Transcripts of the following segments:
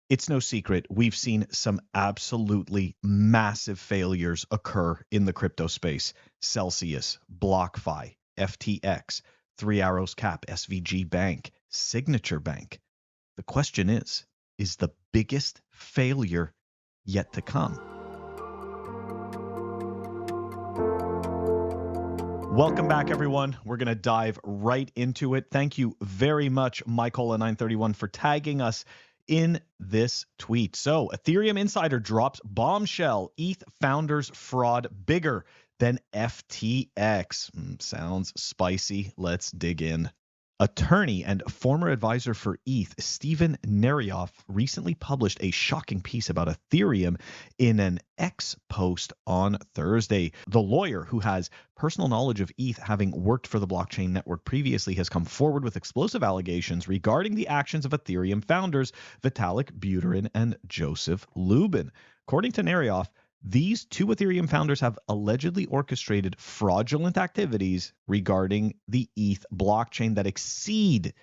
It's no secret we've seen some absolutely massive failures occur in the crypto space. Celsius, BlockFi, FTX, Three Arrows Cap, SVG Bank, Signature Bank. The question is the biggest failure yet to come? Welcome back, everyone. We're going to dive right into it. Thank you very much, Michael931, for tagging us in this tweet. So, Ethereum Insider drops bombshell. ETH founders fraud bigger than FTX. Sounds spicy. Let's dig in. Attorney and former advisor for ETH, Steven Nerioff, recently published a shocking piece about Ethereum in an X post on Thursday. The lawyer, who has personal knowledge of ETH, having worked for the blockchain network previously, has come forward with explosive allegations regarding the actions of Ethereum founders Vitalik Buterin and Joseph Lubin. According to Nerioff, these two Ethereum founders have allegedly orchestrated fraudulent activities regarding the ETH blockchain that exceed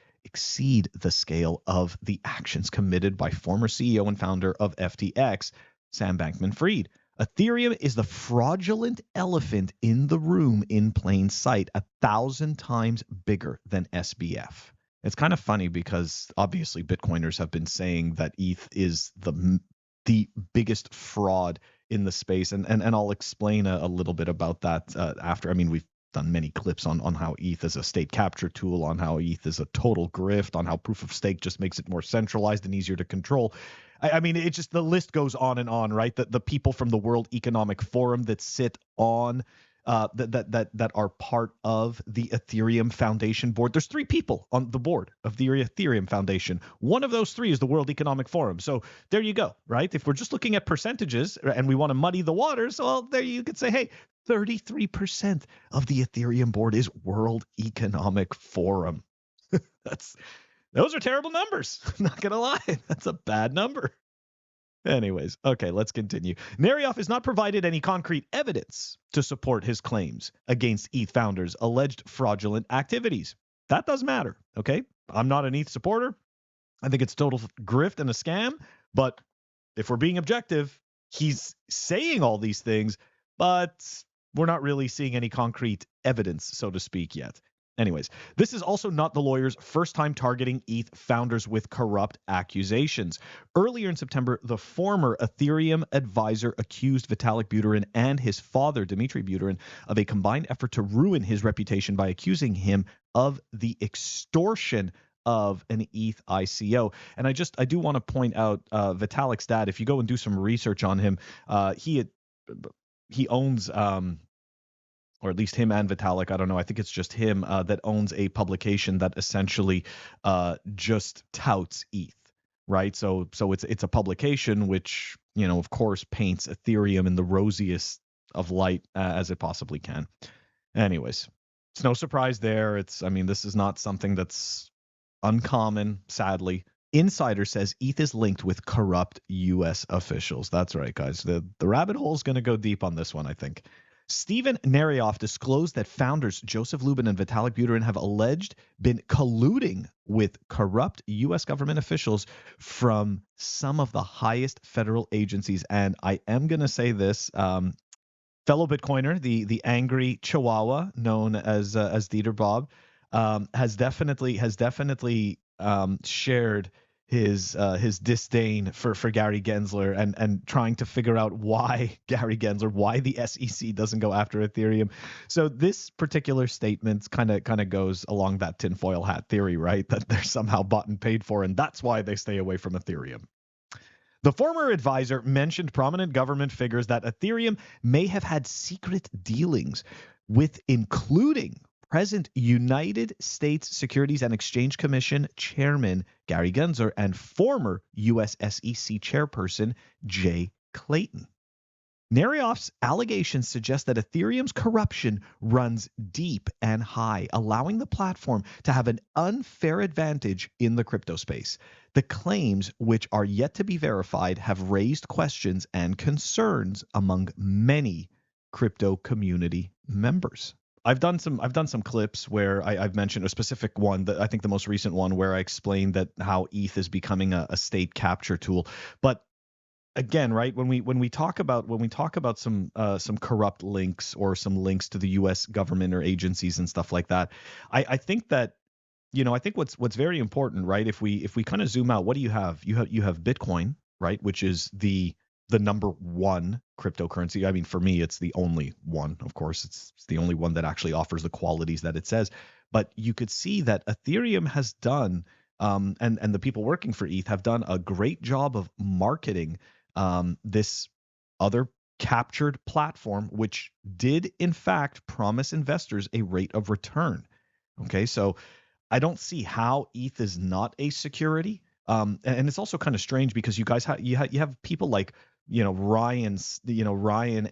the scale of the actions committed by former CEO and founder of FTX, Sam Bankman-Fried. Ethereum is the fraudulent elephant in the room in plain sight, 1,000 times bigger than SBF. It's kind of funny because obviously Bitcoiners have been saying that ETH is the biggest fraud in the space, and I'll explain a little bit about that after. I mean, we've done many clips on how ETH is a state capture tool, on how ETH is a total grift, on how proof of stake just makes it more centralized and easier to control. I mean, it just, the list goes on, right? The people from the World Economic Forum that sit on that are part of the Ethereum Foundation board. There's 3 people on the board of the Ethereum Foundation. One of those 3 is the World Economic Forum. So there you go, right? If we're just looking at percentages and we want to muddy the waters, well, there you could say, hey, 33% of the Ethereum board is World Economic Forum. Those are terrible numbers. I'm not gonna lie, that's a bad number. Anyways, okay, let's continue. Nerioff has not provided any concrete evidence to support his claims against ETH founders' alleged fraudulent activities. That does matter, okay? I'm not an ETH supporter. I think it's total grift and a scam, but if we're being objective, he's saying all these things, but we're not really seeing any concrete evidence, so to speak, yet. Anyways, this is also not the lawyer's first time targeting ETH founders with corrupt accusations. Earlier in September, the former Ethereum advisor accused Vitalik Buterin and his father, Dmitry Buterin, of a combined effort to ruin his reputation by accusing him of the extortion of an ETH ICO. And I do want to point out Vitalik's dad. If you go and do some research on him, he owns or at least him and Vitalik, I don't know, I think it's just him, that owns a publication that essentially just touts ETH, right? So it's a publication which, you know, of course, paints Ethereum in the rosiest of light as it possibly can. Anyways, it's no surprise there. I mean, this is not something that's uncommon, sadly. Insider says ETH is linked with corrupt U.S. officials. That's right, guys. The rabbit hole is going to go deep on this one, I think. Steven Nerioff disclosed that founders Joseph Lubin and Vitalik Buterin have alleged been colluding with corrupt U.S. government officials from some of the highest federal agencies. And I am going to say this, fellow Bitcoiner, the angry Chihuahua known as Dieter Bob, has definitely shared his disdain for Gary Gensler and trying to figure out why the SEC doesn't go after Ethereum. So this particular statement kind of goes along that tinfoil hat theory, right? That they're somehow bought and paid for, and that's why they stay away from Ethereum. The former advisor mentioned prominent government figures that Ethereum may have had secret dealings with, including present United States Securities and Exchange Commission Chairman Gary Gensler and former U.S. SEC Chairperson Jay Clayton. Nerioff's allegations suggest that Ethereum's corruption runs deep and high, allowing the platform to have an unfair advantage in the crypto space. The claims, which are yet to be verified, have raised questions and concerns among many crypto community members. I've done some clips where I've mentioned a specific one, that I think the most recent one, where I explained that how ETH is becoming a state capture tool. But again, right, when we talk about some corrupt links or some links to the U.S. government or agencies and stuff like that, I think that, I think what's very important, right? If we kind of zoom out, what do you have? You have Bitcoin, right, which is the number one cryptocurrency. I mean, for me, it's the only one. Of course, it's the only one that actually offers the qualities that it says. But you could see that Ethereum has done, and the people working for ETH have done a great job of marketing this other captured platform, which did in fact promise investors a rate of return. Okay, so I don't see how ETH is not a security. And it's also kind of strange because you guys you have people like Ryan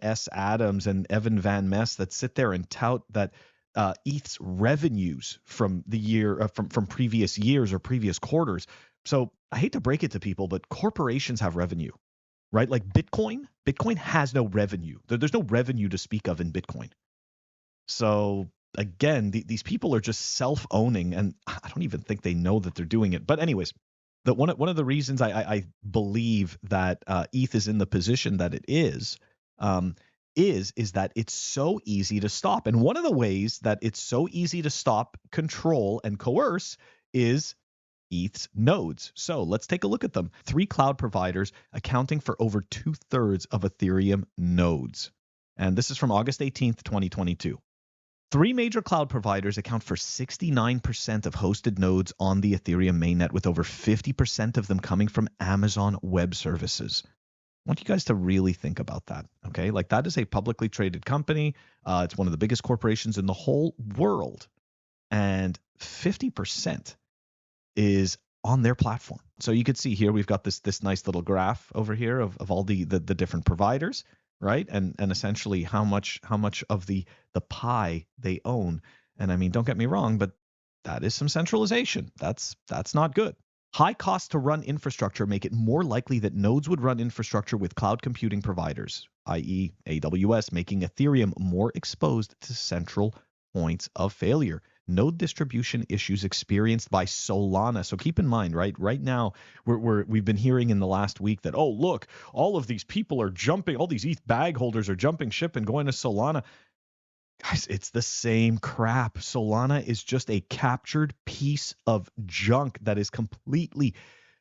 S. Adams and Evan Van Mess that sit there and tout that ETH's revenues from the year from previous years or previous quarters. So I hate to break it to people, but corporations have revenue, right? Like Bitcoin has no revenue. There's no revenue to speak of in Bitcoin. So again, these people are just self-owning, and I don't even think they know that they're doing it. But anyways, one of the reasons I believe that ETH is in the position that it is that it's so easy to stop. And one of the ways that it's so easy to stop, control, and coerce is ETH's nodes. So let's take a look at them. 3 cloud providers accounting for over 2/3 of Ethereum nodes. And this is from August 18th, 2022. 3 major cloud providers account for 69% of hosted nodes on the Ethereum mainnet, with over 50% of them coming from Amazon Web Services. I want you guys to really think about that, okay? Like, that is a publicly traded company. It's one of the biggest corporations in the whole world, and 50% is on their platform. So you could see here we've got this nice little graph over here of all the different providers, right? And essentially how much of the pie they own. And I mean, don't get me wrong, but that is some centralization. That's not good. High costs to run infrastructure make it more likely that nodes would run infrastructure with cloud computing providers, i.e. AWS, making Ethereum more exposed to central points of failure. Node distribution issues experienced by Solana. So keep in mind, right now, we've been hearing in the last week that, oh, look, all of these people are jumping, all these ETH bag holders are jumping ship and going to Solana. Guys, it's the same crap. Solana is just a captured piece of junk that is completely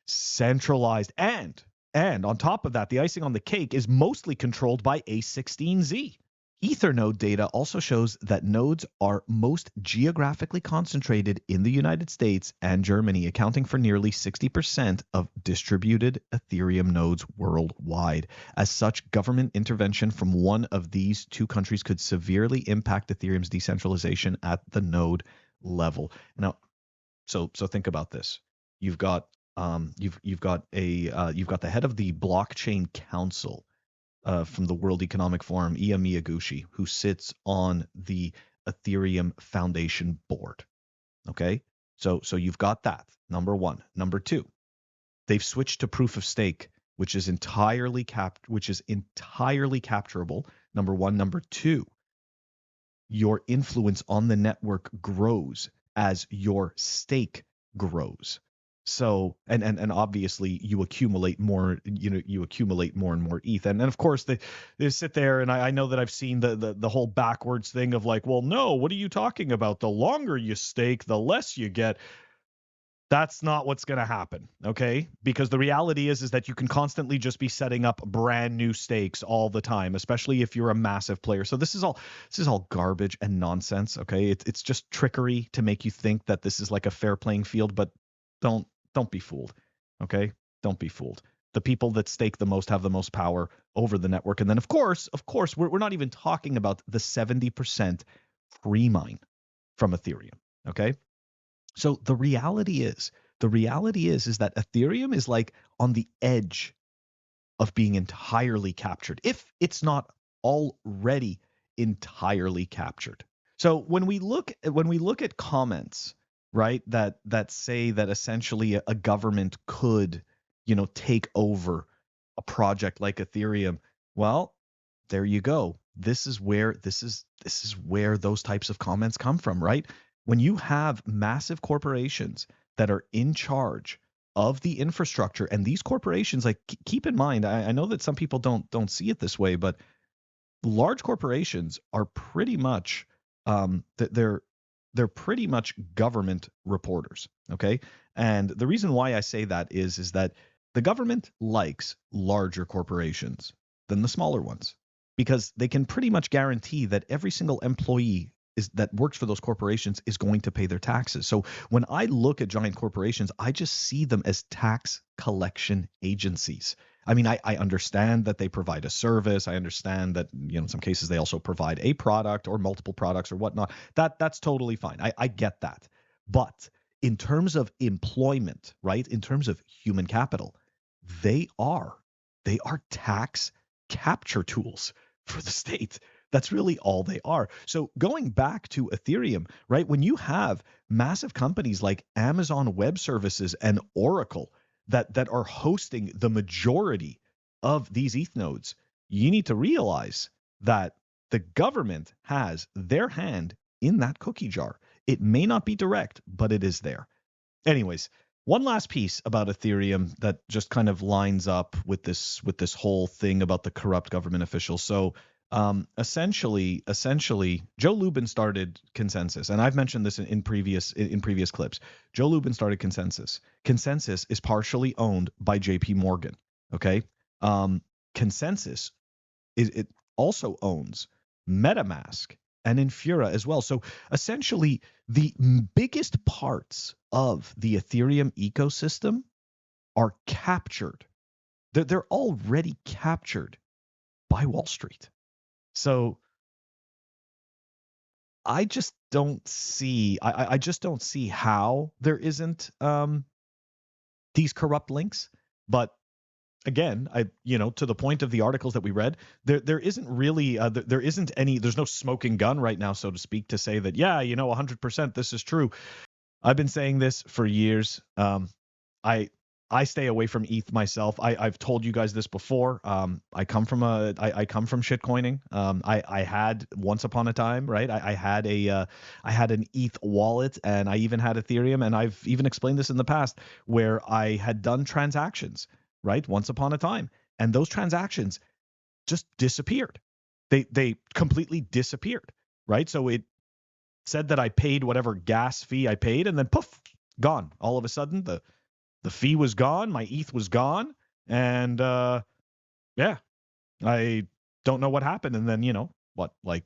centralized. And on top of that, the icing on the cake is mostly controlled by A16Z. Ethernode data also shows that nodes are most geographically concentrated in the United States and Germany, accounting for nearly 60% of distributed Ethereum nodes worldwide. As such, government intervention from one of these 2 countries could severely impact Ethereum's decentralization at the node level. Now, so think about this. You've got the head of the blockchain council from the World Economic Forum, Iya Miyaguchi, who sits on the Ethereum Foundation board. Okay, so you've got that, number one. Number two, they've switched to proof of stake, which is entirely capturable. Number one. Number two, your influence on the network grows as your stake grows. So and obviously you accumulate more, you accumulate more and more ETH. And of course they sit there, and I know that I've seen the whole backwards thing of like, well, no, what are you talking about? The longer you stake, the less you get. That's not what's going to happen, okay? Because the reality is that you can constantly just be setting up brand new stakes all the time, especially if you're a massive player. So this is all garbage and nonsense, okay? It's just trickery to make you think that this is like a fair playing field, but don't be fooled, okay? Don't be fooled. The people that stake the most have the most power over the network. And then of course, we're not even talking about the 70% free mine from Ethereum, okay? So the reality is that Ethereum is like on the edge of being entirely captured, if it's not already entirely captured. So when we look at comments, right, that say that essentially a government could, take over a project like Ethereum, well, there you go. this is where those types of comments come from, right? When you have massive corporations that are in charge of the infrastructure, and these corporations, like, keep in mind, I know that some people don't see it this way, but large corporations are pretty much they're pretty much government reporters, okay? And the reason why I say that is that the government likes larger corporations than the smaller ones, because they can pretty much guarantee that every single employee that works for those corporations is going to pay their taxes. So when I look at giant corporations, I just see them as tax collection agencies. I mean, I understand that they provide a service. I understand that, in some cases they also provide a product or multiple products or whatnot. That's totally fine. I get that. But in terms of employment, right? In terms of human capital, they are tax capture tools for the state. That's really all they are. So going back to Ethereum, right? When you have massive companies like Amazon Web Services and Oracle that are hosting the majority of these ETH nodes, you need to realize that the government has their hand in that cookie jar. It may not be direct, but it is there. Anyways, one last piece about Ethereum that just kind of lines up with this whole thing about the corrupt government officials. So essentially, Joe Lubin started Consensus, and I've mentioned this in previous clips. Joe Lubin started Consensus. Consensus is partially owned by J.P. Morgan. Okay, Consensus it also owns MetaMask and Infura as well. So essentially, the biggest parts of the Ethereum ecosystem are captured. They're already captured by Wall Street. So I just don't see I just don't see how there isn't these corrupt links. But again, to the point of the articles that we read, there isn't really there isn't any, there's no smoking gun right now, so to speak, to say that 100% this is true. I've been saying this for years. I stay away from ETH myself. I've told you guys this before. I come from shitcoining. I had once upon a time, right? I had an ETH wallet, and I even had Ethereum, and I've even explained this in the past where I had done transactions, right? Once upon a time, and those transactions just disappeared. They completely disappeared, right? So it said that I paid whatever gas fee I paid, and then poof, gone. All of a sudden, the fee was gone, my ETH was gone, and I don't know what happened. And then, like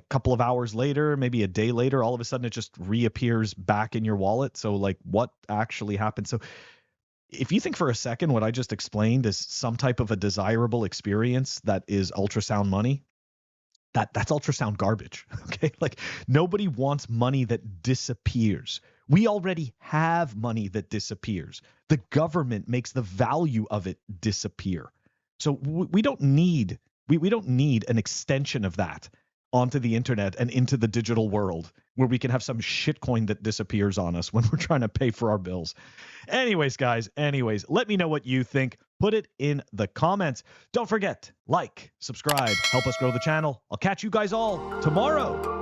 couple of hours later, maybe a day later, all of a sudden it just reappears back in your wallet. So like, what actually happened? So if you think for a second what I just explained is some type of a desirable experience that is ultrasound money, that's ultrasound garbage. Okay, like, nobody wants money that disappears. We already have money that disappears. The government makes the value of it disappear. So we don't need an extension of that onto the internet and into the digital world where we can have some shitcoin that disappears on us when we're trying to pay for our bills. Anyways, guys, let me know what you think. Put it in the comments. Don't forget, like, subscribe, help us grow the channel. I'll catch you guys all tomorrow.